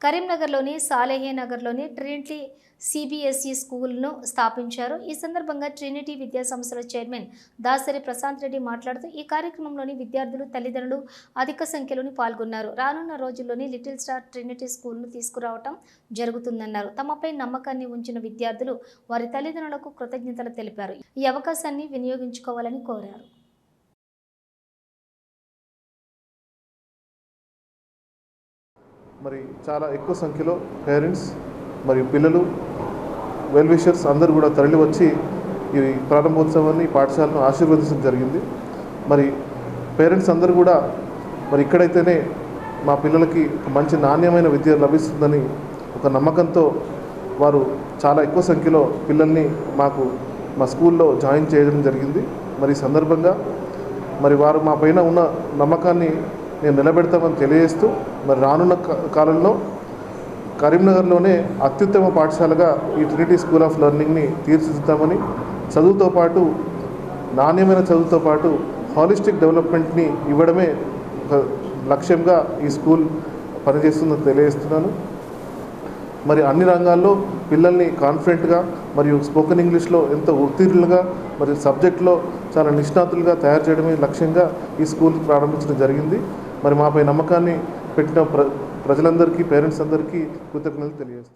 కరీంనగర్లోని సాలేహే నగర్లోని Trinity CBSE స్కూల్ను స్థాపించారు. ఈ సందర్భంగా ట్రినిటీ విద్యా సంస్థల చైర్మన్ దాసరి ప్రశాంత్ రెడ్డి మాట్లాడుతూ ఈ కార్యక్రమంలోని విద్యార్థులు, తల్లిదండ్రులు అధిక సంఖ్యలోని పాల్గొన్నారు. రానున్న రోజుల్లోని లిటిల్ స్టార్ ట్రినిటీ స్కూల్ను తీసుకురావటం జరుగుతుందన్నారు. తమపై నమ్మకాన్ని ఉంచిన విద్యార్థులు వారి తల్లిదండ్రులకు కృతజ్ఞతలు తెలిపారు. ఈ అవకాశాన్ని వినియోగించుకోవాలని కోరారు. మరి చాలా ఎక్కువ సంఖ్యలో పేరెంట్స్ మరియు పిల్లలు, వెల్ విషర్స్ అందరూ కూడా తరలి వచ్చి ఈ ప్రారంభోత్సవాన్ని పాఠశాలను ఆశీర్వదించడం జరిగింది. మరి పేరెంట్స్ అందరూ కూడా మరి ఇక్కడైతేనే మా పిల్లలకి మంచి నాణ్యమైన విద్య లభిస్తుందని ఒక నమ్మకంతో వారు చాలా ఎక్కువ సంఖ్యలో పిల్లల్ని మా స్కూల్లో జాయిన్ చేయడం జరిగింది. మరి ఈ సందర్భంగా మరి వారు మా పైన ఉన్న నమ్మకాన్ని నేను నిలబెడతామని తెలియజేస్తూ మరి రానున్న కాలంలో కరీంనగర్లోనే అత్యుత్తమ పాఠశాలగా ఈ ట్రినిటీ స్కూల్ ఆఫ్ లెర్నింగ్ని తీర్చిదిద్దామని, చదువుతో పాటు నాణ్యమైన చదువుతో పాటు హాలిస్టిక్ డెవలప్మెంట్ని ఇవ్వడమే ఒక లక్ష్యంగా ఈ స్కూల్ పనిచేస్తుందని తెలియజేస్తున్నాను. మరి అన్ని రంగాల్లో పిల్లల్ని కాన్ఫిడెంట్గా మరియు స్పోకెన్ ఇంగ్లీష్లో ఎంతో ఉత్తీర్ణులుగా మరియు సబ్జెక్ట్లో చాలా నిష్ణాతులుగా తయారు చేయడమే లక్ష్యంగా ఈ స్కూల్ ప్రారంభించడం జరిగింది. మరి మాపై నమ్మకాన్ని పెట్టిన ప్రజలందరికీ, పేరెంట్స్ అందరికీ కృతజ్ఞతలు తెలియజేస్తాను.